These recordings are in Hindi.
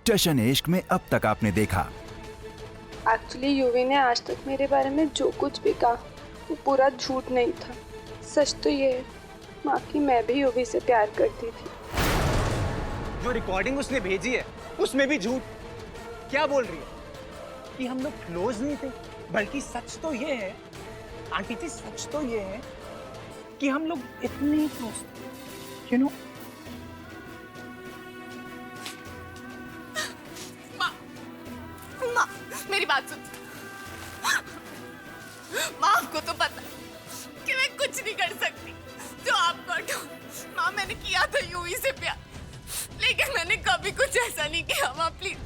जशन इश्क में अब तक आपने देखा। एक्चुअली यूवी ने आज तक मेरे बारे में जो कुछ भी कहा वो पूरा झूठ नहीं था। सच तो ये है माँ कि मैं भी यूवी से प्यार करती थी। जो रिकॉर्डिंग उसने भेजी है उसमें भी झूठ। क्या बोल रही है कि हम लोग क्लोज नहीं थे, बल्कि सच तो ये है आंटी जी, सच तो ये है कि हम लोग इतने क्लोज थे, यू नो। माँ, मेरी बात सुन। माँ, आपको तो पता कि मैं कुछ नहीं कर सकती जो आप कर दो। माँ, मैंने किया था यूवी से प्यार, लेकिन मैंने कभी कुछ ऐसा नहीं किया। माँ प्लीज।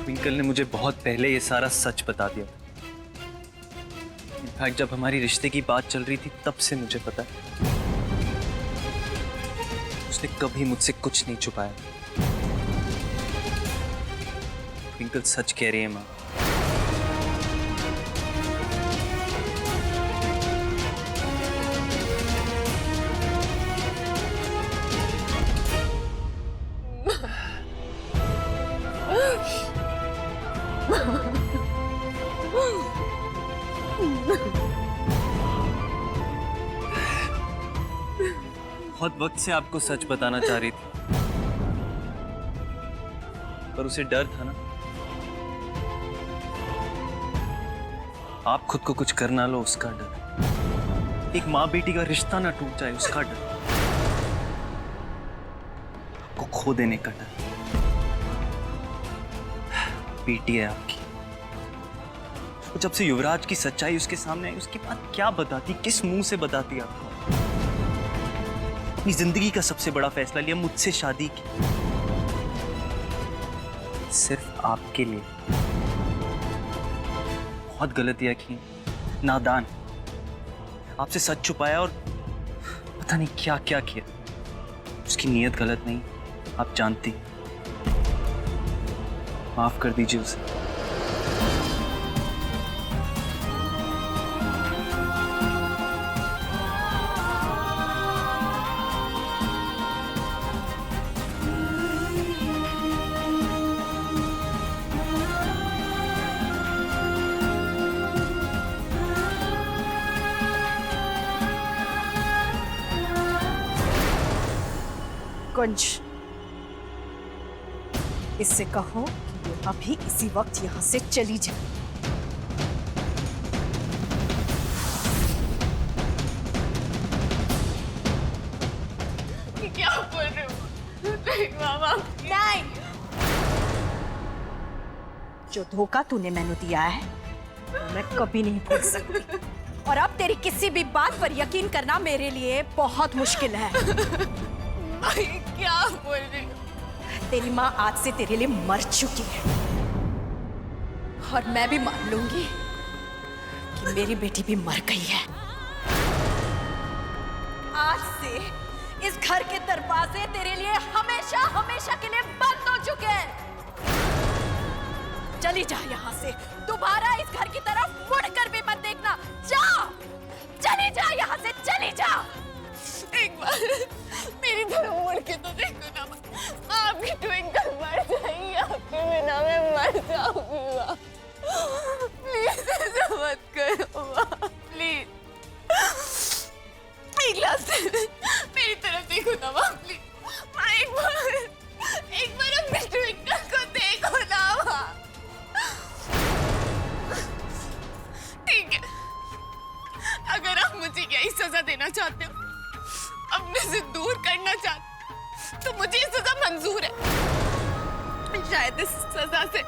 ट्विंकल ने मुझे बहुत पहले ये सारा सच बता दिया। इनफैक्ट जब हमारी रिश्ते की बात चल रही थी तब से मुझे पता है। उसने कभी मुझसे कुछ नहीं छुपाया। ट्विंकल सच कह रही है माँ। बहुत वक्त से आपको सच बताना चाह रही थी, पर उसे डर था ना, आप खुद को कुछ कर ना लो उसका डर, एक माँ बेटी का रिश्ता ना टूट जाए उसका डर, आपको खो देने का डर। बेटी है आपकी, तो जब से युवराज की सच्चाई उसके सामने आई उसके बाद क्या बताती, किस मुंह से बताती आपको? अपनी जिंदगी का सबसे बड़ा फैसला लिया, मुझसे शादी की, सिर्फ आपके लिए। बहुत गलतियां की, नादान, आपसे सच छुपाया और पता नहीं क्या क्या किया। उसकी नीयत गलत नहीं, आप जानती। माफ कर दीजिए उसे। कुंज, इससे कहो कि ये अभी इसी वक्त यहां से चली जाए। क्या बोल रहे हो मामा? नहीं, जो धोखा तूने मैंने दिया है वो मैं कभी नहीं भूल सकती, और अब तेरी किसी भी बात पर यकीन करना मेरे लिए बहुत मुश्किल है। क्या बोल रही हो? तेरी माँ आज से तेरे लिए मर चुकी है, और मैं भी मान लूंगी कि मेरी बेटी भी मर गई है। आज से इस घर के दरवाजे तेरे लिए हमेशा हमेशा के लिए बंद हो चुके हैं। चली जा यहाँ से, दोबारा इस घर की तरफ मुड़कर भी मत देखना। जा, चली जा यहाँ से, चली जा। एक बार मेरी तरफ मुड़ के तो देखो ना। आपकी ट्विंकल मर जाएगी, आपके बिना मैं मर जाऊंगी। प्लीज ऐसा मत करो माँ, प्लीज। एक गिलास मेरी तरफ देखो ना माँ, प्लीज। माँ एक बार अपनी ट्विंकल को देखो ना माँ। ठीक है, अगर आप मुझे यही सजा देना चाहते हो, अपने से दूर करना चाहते, तो मुझे ये सजा मंजूर है। शायद इस सजा से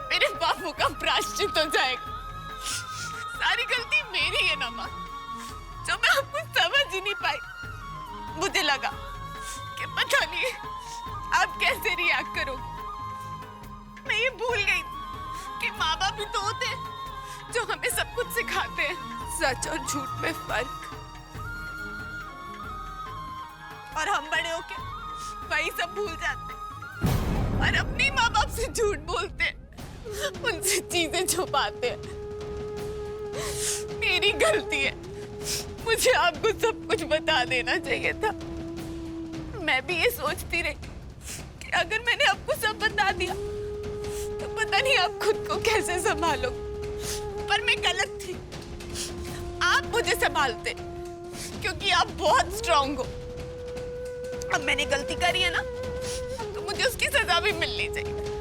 मेरे पापों का प्रायश्चित हो जाएगा। सारी गलती मेरी है ना माँ, जो मैं आपको समझ ही नहीं पाई। मुझे लगा कि पता नहीं आप कैसे रिएक्ट करोगे। मैं ये भूल गई कि माँ बाप भी तो होते हैं जो हमें सब कुछ सिखाते हैं, सच और झूठ में फर्क। और हम बड़े होके वही सब भूल जाते और अपने माँ बाप से झूठ बोलते। उनसे चीजें छुपाते हैं। मेरी गलती है, मुझे आपको सब कुछ बता देना चाहिए था। मैं भी ये सोचती रही कि अगर मैंने आपको सब बता दिया तो पता नहीं आप खुद को कैसे संभालोगे, पर मैं गलत थी। आप मुझे संभालते क्योंकि आप बहुत स्ट्रांग हो। अब मैंने गलती करी है ना, तो मुझे उसकी सजा भी मिलनी चाहिए।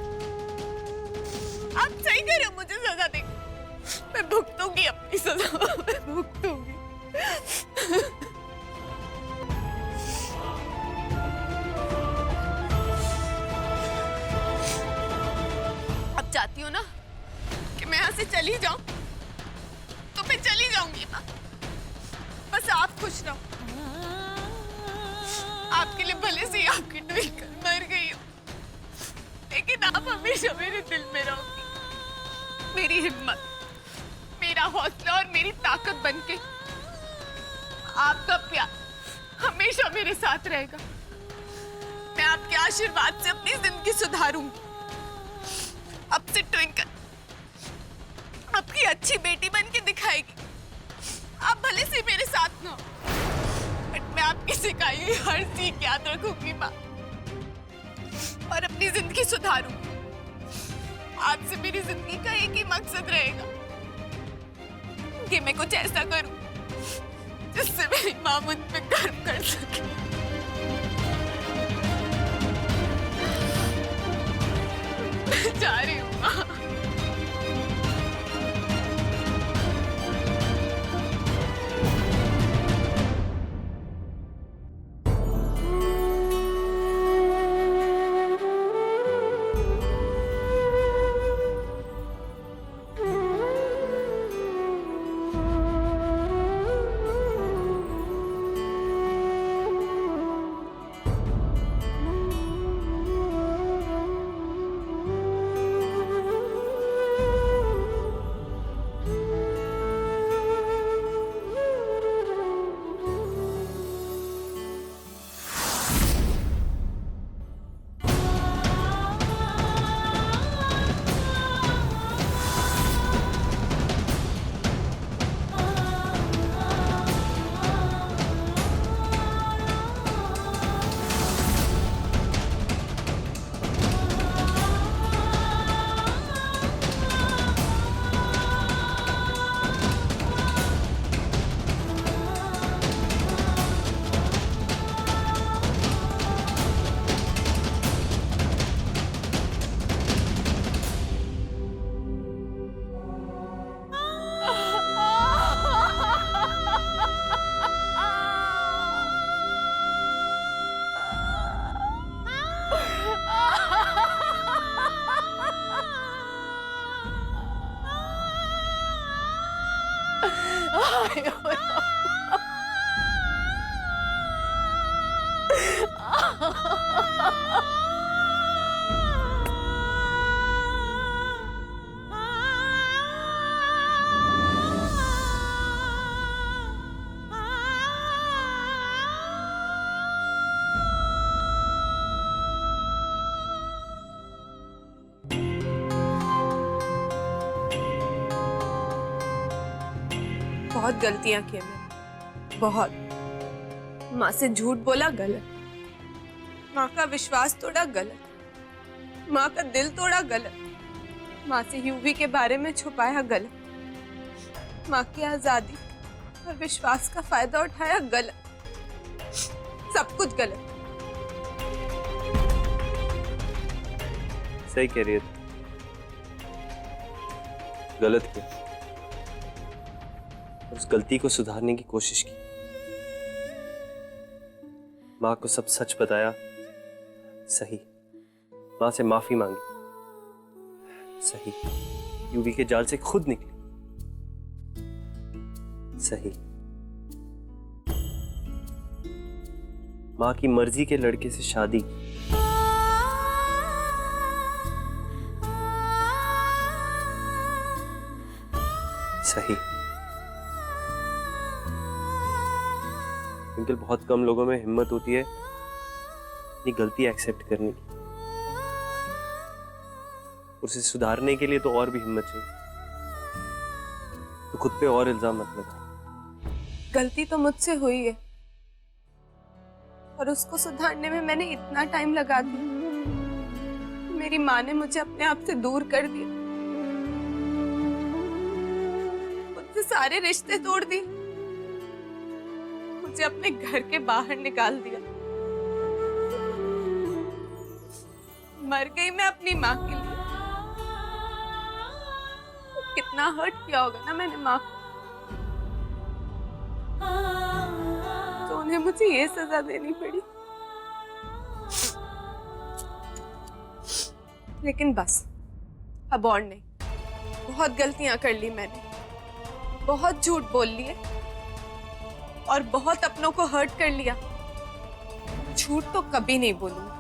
आप सही कह रहे हो, मुझे सजा देंगे, मैं भुगतूंगी अपनी सजा, मैं भुगतूंगी। अब चाहती हो ना कि मैं यहाँ से चली जाऊं, तो मैं चली जाऊंगी ना। बस आप खुश रहो। आपके लिए भले से आपकी ट्विंकल मर गई हो, लेकिन आप हमेशा मेरे दिल में रहोगी। मेरी हिम्मत, मेरा हौसला और मेरी ताकत बनके आपका प्यार हमेशा मेरे साथ रहेगा। मैं आपके आशीर्वाद से अपनी जिंदगी सुधारूंगी। अब से ट्विंकल आपकी अच्छी बेटी बनके दिखाएगी। आप भले से मेरे साथ ना हो, बट मैं आपकी सिखाई हुई हर चीज याद रखूंगी माँ, और अपनी जिंदगी सुधारूंगी। आज से मेरी जिंदगी का एक ही मकसद रहेगा कि मैं कुछ ऐसा करूं जिससे मेरी माँ मुझ पे गर्व कर सके। मैं जा रही हूँ माँ। बहुत गलतियां की मैंने, बहुत। माँ से झूठ बोला गलत, माँ का विश्वास तोड़ा गलत, माँ का दिल तोड़ा गलत, माँ से यूवी के बारे में छुपाया गलत, माँ की आजादी और विश्वास का फायदा उठाया गलत, सब कुछ गलत। सही कह रही है, गलत किया, उस गलती को सुधारने की कोशिश की, माँ को सब सच बताया, सही, माँ से माफी मांगी, सही, यूवी के जाल से खुद निकली, सही, माँ की मर्जी के लड़के से शादी, सही। ट्विंकल, बहुत कम लोगों में हिम्मत होती है अपनी गलती एक्सेप्ट करने की। उसे सुधारने के लिए तो और भी हिम्मत चाहिए। तो खुद पे और इल्जाम मत लगा। गलती तो मुझसे हुई है और उसको सुधारने में मैंने इतना टाइम लगा दिया। मेरी माँ ने मुझे अपने आप से दूर कर दिया, मुझसे सारे रिश्ते तोड़ दिए, मुझे अपने घर के बाहर निकाल दिया। मर गई मैं अपनी माँ के लिए। कितना हर्ट किया होगा ना मैंने माँ को, तो उन्हें मुझे ये सजा देनी पड़ी। लेकिन बस अब और नहीं। बहुत गलतियां कर ली मैंने, बहुत झूठ बोल लिए और बहुत अपनों को हर्ट कर लिया। झूठ तो कभी नहीं बोलूंगी,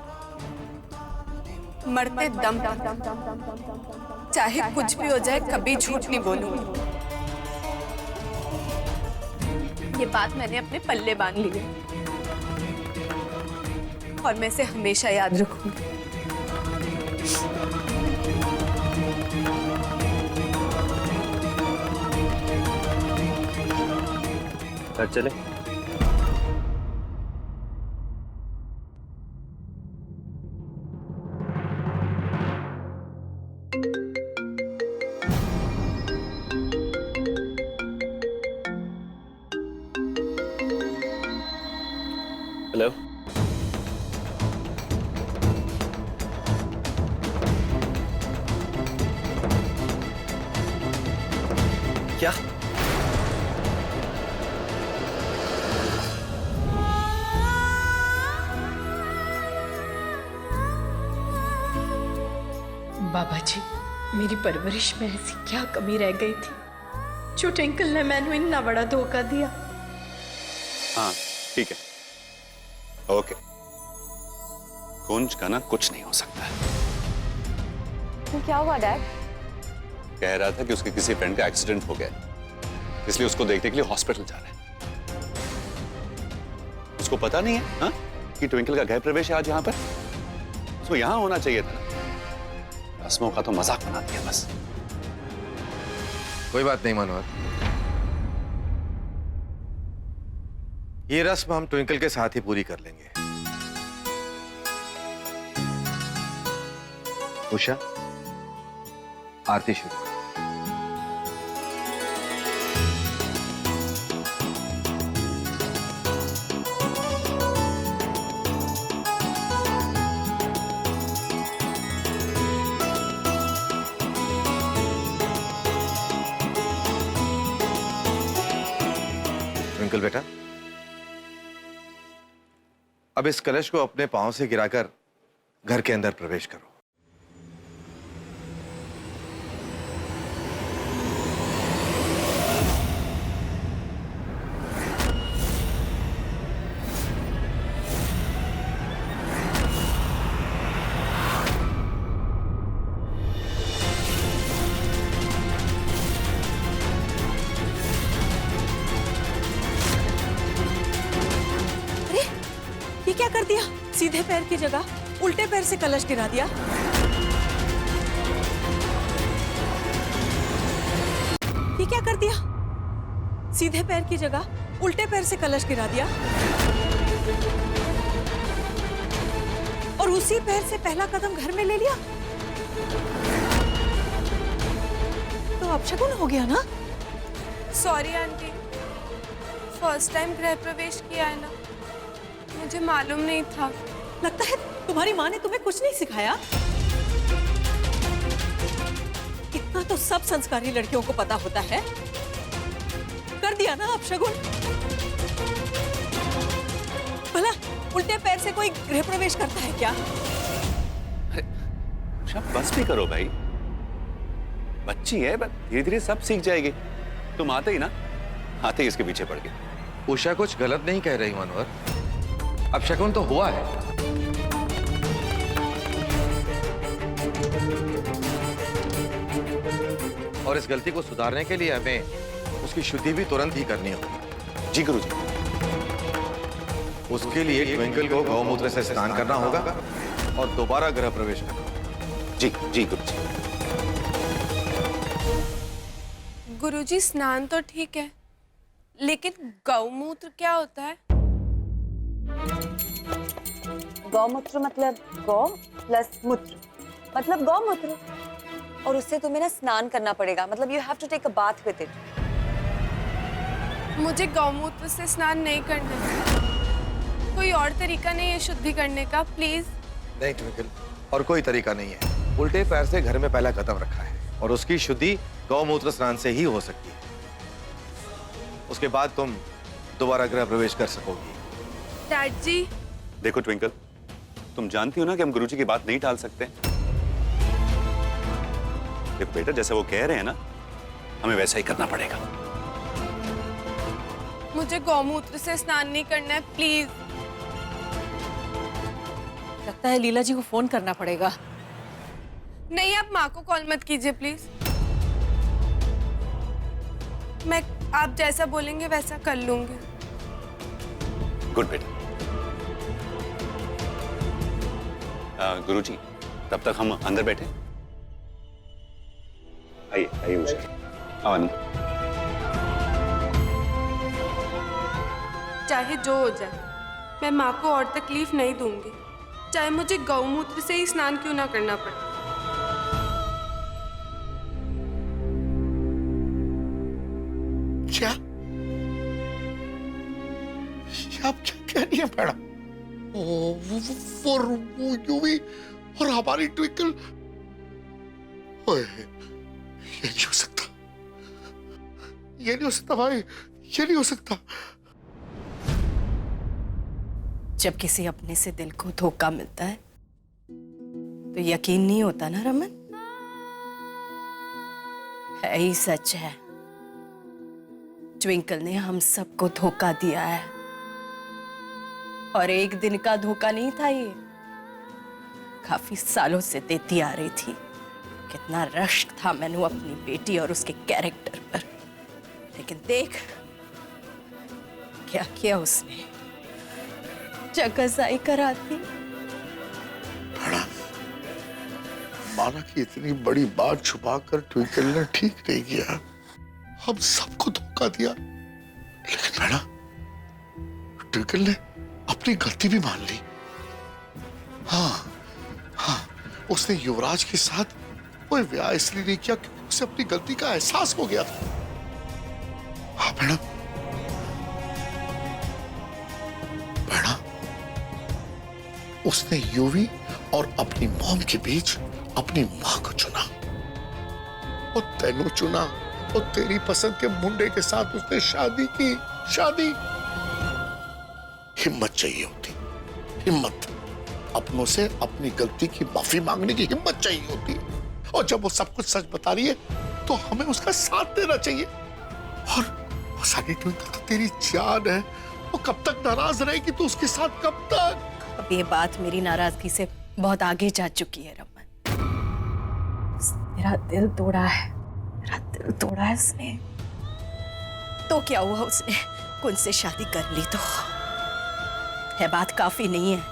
मरते दम तक चाहे कुछ भी हो जाए कभी झूठ नहीं बोलूंगी। ये बात मैंने अपने पल्ले बांध ली है और मैं इसे हमेशा याद रखूंगी। घर चले। हेलो। क्या? बाबा जी, मेरी परवरिश में ऐसी क्या कमी रह गई थी जो टिंकल ने मैनू इतना बड़ा धोखा दिया। हाँ ठीक है, ओके। कुंज का ना कुछ नहीं हो सकता है। क्या हुआ डैड? कह रहा था कि उसके किसी फ्रेंड का एक्सीडेंट हो गया, इसलिए उसको देखने के लिए हॉस्पिटल जा रहा है। उसको पता नहीं है हा? कि ट्विंकल का गृह प्रवेश है आज यहाँ पर। उसको यहाँ होना चाहिए था। रस्मों का तो मजाक बना दिया बस। कोई बात नहीं मनोहर, ये रस्म हम ट्विंकल के साथ ही पूरी कर लेंगे। उषा, आरती शुरू। ट्विंकल बेटा, अब इस कलश को अपने पांव से गिराकर घर के अंदर प्रवेश करो। ये क्या कर दिया? सीधे पैर की जगह उल्टे पैर से कलश गिरा दिया। ये क्या कर दिया? सीधे पैर की जगह उल्टे पैर से कलश गिरा दिया और उसी पैर से पहला कदम घर में ले लिया। तो अपशगुन हो गया ना? सॉरी आंटी, फर्स्ट टाइम गृह प्रवेश किया है ना, मुझे मालूम नहीं था। लगता है तुम्हारी माँ ने तुम्हें कुछ नहीं सिखाया। इतना तो सब संस्कारी लड़कियों को पता होता है। कर दिया ना अपशगुन। भला उल्टे पैर से कोई गृह प्रवेश करता है क्या? बस भी करो भाई, बच्ची है, बस धीरे धीरे सब सीख जाएगी। तुम आते ही ना, आते ही इसके पीछे पड़ गए। उषा कुछ गलत नहीं कह रही मनोहर, अपशगुन तो हुआ है। और इस गलती को सुधारने के लिए हमें उसकी शुद्धि भी तुरंत ही करनी होगी। जी गुरुजी। उसके लिए ट्विंकल को गौमूत्र से स्नान करना होगा और दोबारा गृह प्रवेश करना होगा। जी जी गुरुजी। गुरुजी स्नान तो ठीक है, लेकिन गौमूत्र क्या होता है? गौमूत्र मतलब गौ प्लस मूत्र मतलब गौमूत्र, और उससे तुम्हें ना स्नान करना पड़ेगा, मतलब you have to take a bath with it. मुझे गौमूत्र से स्नान नहीं करना। कोई और तरीका नहीं है शुद्धि करने का? प्लीज। नहीं ट्विंकल, और कोई तरीका नहीं है। उल्टे पैर से घर में पहला कदम रखा है और उसकी शुद्धि गौमूत्र स्नान से ही हो सकती है। उसके बाद तुम दोबारा गृह प्रवेश कर सकोगी। डैड जी। देखो ट्विंकल, तुम जानती हो ना कि हम गुरुजी की बात नहीं टाल सकते। देखो बेटा, जैसे वो कह रहे हैं ना, हमें वैसा ही करना पड़ेगा। मुझे गौमूत्र से स्नान नहीं करना है, प्लीज। लगता है लीला जी को फोन करना पड़ेगा। नहीं, आप माँ को कॉल मत कीजिए प्लीज। मैं आप जैसा बोलेंगे वैसा कर लूंगी। गुड बेटा। गुरुजी, तब तक हम अंदर बैठे। आइए आइए उषा, आओ अंदर। चाहे जो हो जाए, मैं माँ को और तकलीफ नहीं दूंगी, चाहे मुझे गौमूत्र से ही स्नान क्यों ना करना पड़े। क्या आप क्या कह रही हैं मैडम? वो यूवी और हमारी ट्विंकल, ये नहीं हो सकता, ये नहीं हो सकता भाई, ये नहीं हो सकता। जब किसी अपने से दिल को धोखा मिलता है तो यकीन नहीं होता ना रमन? है ही सच है, ट्विंकल ने हम सबको धोखा दिया है, और एक दिन का धोखा नहीं था ये, काफी सालों से देती आ रही थी। कितना रश्क था मैंने अपनी बेटी और उसके कैरेक्टर पर, लेकिन देख क्या किया उसने, जगहसाई करा दी। माना कि इतनी बड़ी बात छुपाकर ट्विंकल ने ठीक नहीं किया, हम सबको धोखा दिया, लेकिन मैडम ट्विंकल ने अपनी गलती भी मान ली। हाँ हाँ, उसने युवराज के साथ कोई ब्याह इसलिए नहीं किया क्योंकि उसे अपनी गलती का एहसास हो गया था। हाँ मैडम, उसने यूवी और अपनी मॉम के बीच अपनी मां को चुना, और तेनू चुना, और तेरी पसंद के मुंडे के साथ उसने शादी की। शादी, हिम्मत चाहिए होती, हिम्मत, अपनों से अपनी गलती की माफी मांगने की हिम्मत चाहिए होती। और जब वो सब कुछ सच बता रही है तो हमें उसका साथ देना चाहिए। और सारी ट्विंकल तो तेरी जान है, वो कब तक नाराज रहेगी तो उसके साथ कब तक? अब ये बात मेरी नाराजगी से बहुत आगे जा चुकी है रमन। मेरा दिल तोड़ा है, मेरा दिल तोड़ा है उसने। तो क्या हुआ, उसने कुंज से शादी कर ली तो है बात काफी नहीं है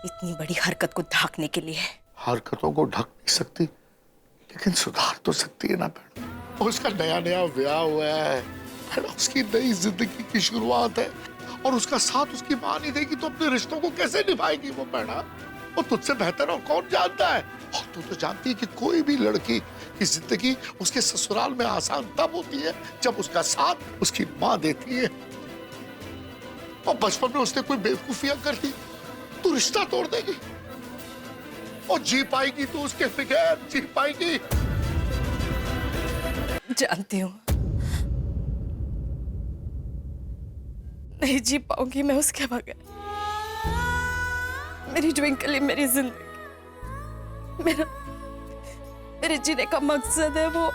इतनी बड़ी हरकत को ढकने के लिए। हरकतों को ढक नहीं सकती, लेकिन सुधार तो सकती है ना मैडम। उसका नया नया ब्याह हुआ है मैडम, उसकी नई जिंदगी की शुरुआत है, और उसका साथ उसकी मां नहीं देगी तो अपने रिश्तों को कैसे निभाएगी वो मैडम? और तुझसे बेहतर और कौन जानता है? और तू तो जानती है कि कोई भी लड़की की जिंदगी उसके ससुराल में आसान तब होती है जब उसका साथ उसकी मां देती है। और बचपन में उसने कोई बेवकूफियां कर दी तो रिश्ता तोड़ देगी, और जी पाएगी तो उसके बगैर जी पाएगी। जानती हूँ नहीं जी पाऊंगी मैं उसके बगैर। मेरी ट्विंकल ही मेरी जिंदगी, मेरे जीने का मकसद है वो,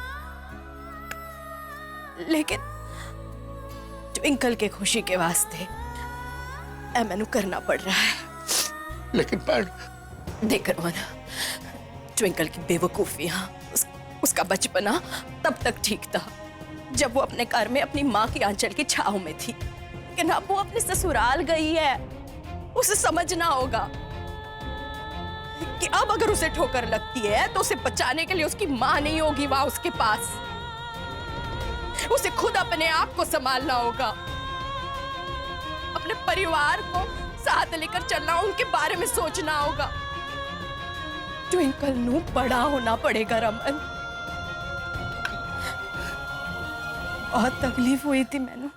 लेकिन ट्विंकल के खुशी के वास्ते मैनू करना पड़ रहा है। लेकिन देख रमन, ट्विंकल की बेवकूफियां, उसका बचपना तब तक ठीक था जब वो अपने घर में अपनी माँ की आंचल की छाव में थी, लेकिन अब वो अपने ससुराल गई है, उसे समझना होगा कि अब अगर उसे ठोकर लगती है तो उसे बचाने के लिए उसकी माँ नहीं होगी वहां उसके पास। उसे खुद अपने आप को संभालना होगा, अपने परिवार को साथ लेकर चलना, उनके बारे में सोचना होगा। ट्विंकल नू बड़ा होना पड़ेगा रमन। बहुत तकलीफ हुई थी मैंने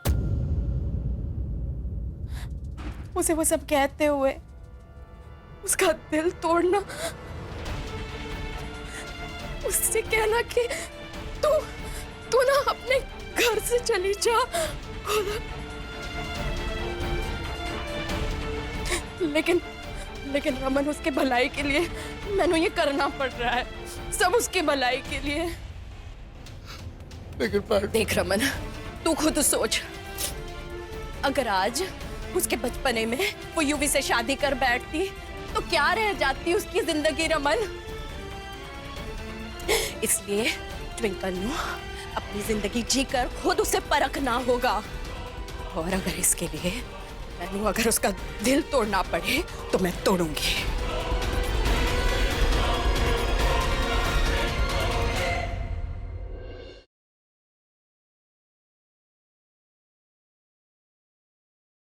उसे वो सब कहते हुए, उसका दिल तोड़ना, उससे कहना कि तू ना अपने घर से चली जा। लेकिन रमन, उसके भलाई के लिए मैंने ये करना पड़ रहा है, सब उसकी भलाई के लिए। लेकिन देख रमन, तू खुद सोच, अगर आज उसके बचपने में वो युवी से शादी कर बैठती तो क्या रह जाती उसकी जिंदगी रमन। इसलिए ट्विंकल को अपनी जिंदगी जीकर खुद उसे परखना होगा, और अगर इसके लिए मैंने अगर उसका दिल तोड़ना पड़े तो मैं तोड़ूंगी।